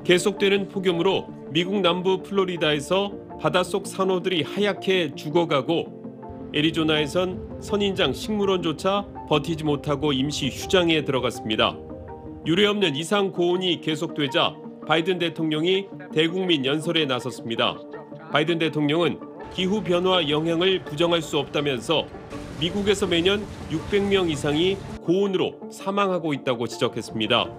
계속되는 폭염으로 미국 남부 플로리다에서 바닷속 산호들이 하얗게 죽어가고 애리조나에선 선인장 식물원조차 버티지 못하고 임시 휴장에 들어갔습니다. 유례없는 이상 고온이 계속되자 바이든 대통령이 대국민 연설에 나섰습니다. 바이든 대통령은 기후변화 영향을 부정할 수 없다면서 미국에서 매년 600명 이상이 고온으로 사망하고 있다고 지적했습니다.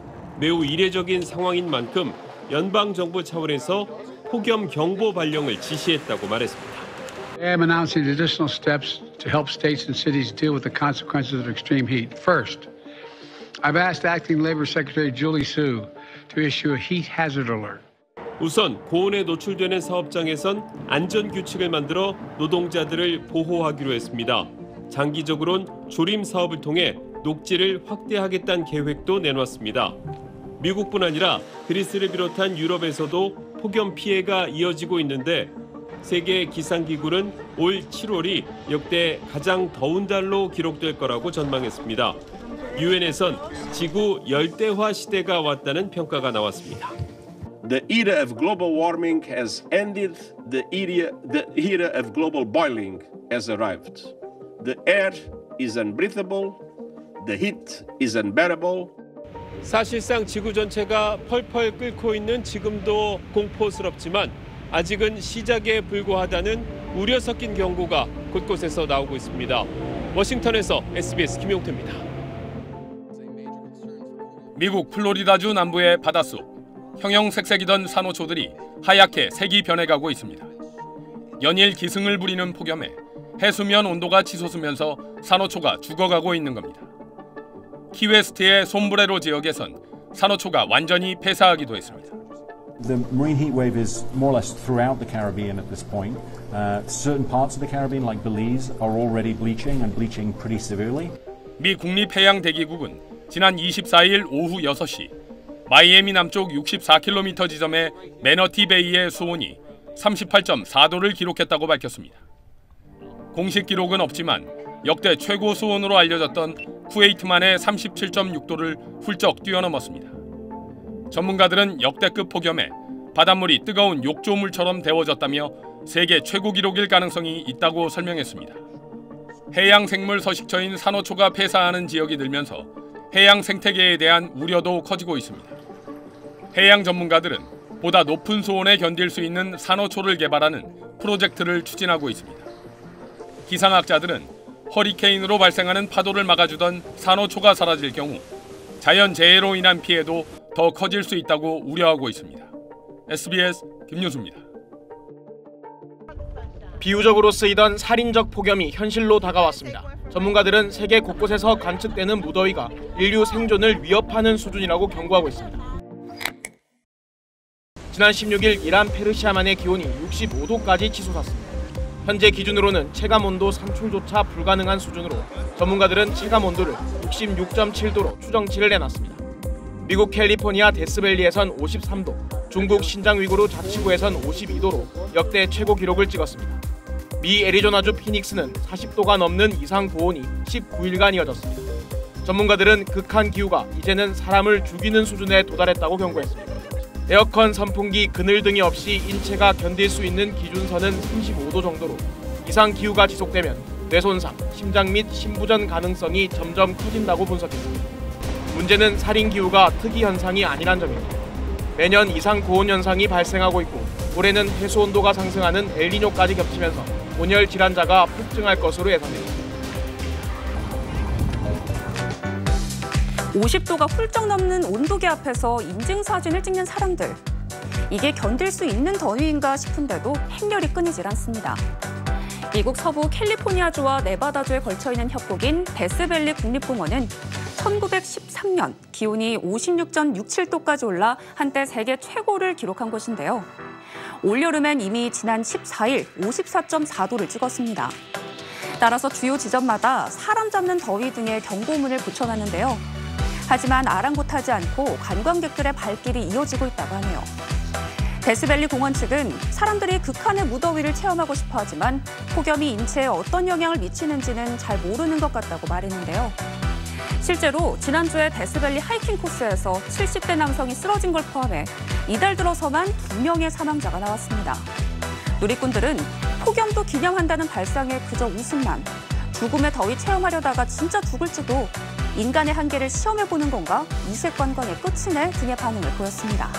매우 이례적인 상황인 만큼 연방정부 차원에서 폭염 경보 발령을 지시했다고 말했습니다. I am announcing additional steps to help states and cities deal with the consequences of extreme heat. First, I've asked Acting Labor Secretary Julie Su to issue a heat hazard alert. 우선 고온에 노출되는 사업장에선 안전규칙을 만들어 노동자들을 보호하기로 했습니다. 장기적으론 조림 사업을 통해 녹지를 확대하겠다는 계획도 내놓았습니다. 미국뿐 아니라 그리스를 비롯한 유럽에서도 폭염 피해가 이어지고 있는데 세계 기상기구는 올 7월이 역대 가장 더운 달로 기록될 거라고 전망했습니다. 유엔에선 지구 열대화 시대가 왔다는 평가가 나왔습니다. The era of global warming has ended. The era of global boiling has arrived. The air is unbreathable. The heat is unbearable. 사실상 지구 전체가 펄펄 끓고 있는 지금도 공포스럽지만 아직은 시작에 불과하다는 우려 섞인 경고가 곳곳에서 나오고 있습니다. 워싱턴에서 SBS 김용태입니다. 미국 플로리다주 남부의 바닷속. 형형색색이던 산호초들이 하얗게 색이 변해가고 있습니다. 연일 기승을 부리는 폭염에 해수면 온도가 치솟으면서 산호초가 죽어가고 있는 겁니다. 키웨스트의 솜브레로 지역에선 산호초가 완전히 폐사하기도 했습니다. The marine heat wave is more or less throughout the Caribbean at this point. Certain parts of the Caribbean, like Belize, are already bleaching and bleaching pretty severely. 미 국립해양대기국은 지난 24일 오후 6시 마이애미 남쪽 64km 지점의 매너티 베이의 수온이 38.4도를 기록했다고 밝혔습니다. 공식 기록은 없지만 역대 최고 수온으로 알려졌던 쿠웨이트만의 37.6도를 훌쩍 뛰어넘었습니다. 전문가들은 역대급 폭염에 바닷물이 뜨거운 욕조물처럼 데워졌다며 세계 최고 기록일 가능성이 있다고 설명했습니다. 해양생물 서식처인 산호초가 폐사하는 지역이 늘면서 해양 생태계에 대한 우려도 커지고 있습니다. 해양 전문가들은 보다 높은 수온에 견딜 수 있는 산호초를 개발하는 프로젝트를 추진하고 있습니다. 기상학자들은 허리케인으로 발생하는 파도를 막아주던 산호초가 사라질 경우 자연재해로 인한 피해도 더 커질 수 있다고 우려하고 있습니다. SBS 김윤수입니다. 비유적으로 쓰이던 살인적 폭염이 현실로 다가왔습니다. 전문가들은 세계 곳곳에서 관측되는 무더위가 인류 생존을 위협하는 수준이라고 경고하고 있습니다. 지난 16일 이란 페르시아만의 기온이 65도까지 치솟았습니다. 현재 기준으로는 체감온도 산출조차 불가능한 수준으로 전문가들은 체감온도를 66.7도로 추정치를 내놨습니다. 미국 캘리포니아 데스밸리에선 53도, 중국 신장 위구르 자치구에선 52도로 역대 최고 기록을 찍었습니다. 미 애리조나주 피닉스는 40도가 넘는 이상 고온이 19일간 이어졌습니다. 전문가들은 극한 기후가 이제는 사람을 죽이는 수준에 도달했다고 경고했습니다. 에어컨, 선풍기, 그늘 등이 없이 인체가 견딜 수 있는 기준선은 35도 정도로 이상 기후가 지속되면 뇌손상, 심장 및 심부전 가능성이 점점 커진다고 분석했습니다. 문제는 살인 기후가 특이 현상이 아니란 점입니다. 매년 이상 고온 현상이 발생하고 있고 올해는 해수 온도가 상승하는 엘니뇨까지 겹치면서 온열 질환자가 폭증할 것으로 예상됩니다. 50도가 훌쩍 넘는 온도계 앞에서 인증사진을 찍는 사람들. 이게 견딜 수 있는 더위인가 싶은데도 행렬이 끊이질 않습니다. 미국 서부 캘리포니아주와 네바다주에 걸쳐있는 협곡인 데스밸리 국립공원은 1913년 기온이 56.67도까지 올라 한때 세계 최고를 기록한 곳인데요. 올여름엔 이미 지난 14일 54.4도를 찍었습니다. 따라서 주요 지점마다 사람 잡는 더위 등의 경고문을 붙여놨는데요. 하지만 아랑곳하지 않고 관광객들의 발길이 이어지고 있다고 하네요. 데스밸리 공원 측은 사람들이 극한의 무더위를 체험하고 싶어 하지만 폭염이 인체에 어떤 영향을 미치는지는 잘 모르는 것 같다고 말했는데요. 실제로 지난주에 데스밸리 하이킹 코스에서 70대 남성이 쓰러진 걸 포함해 이달 들어서만 2명의 사망자가 나왔습니다. 누리꾼들은 폭염도 기념한다는 발상에 그저 웃음만, 죽음의 더위 체험하려다가 진짜 죽을지도 인간의 한계를 시험해보는 건가? 이색관광의 끝이네 등의 반응을 보였습니다.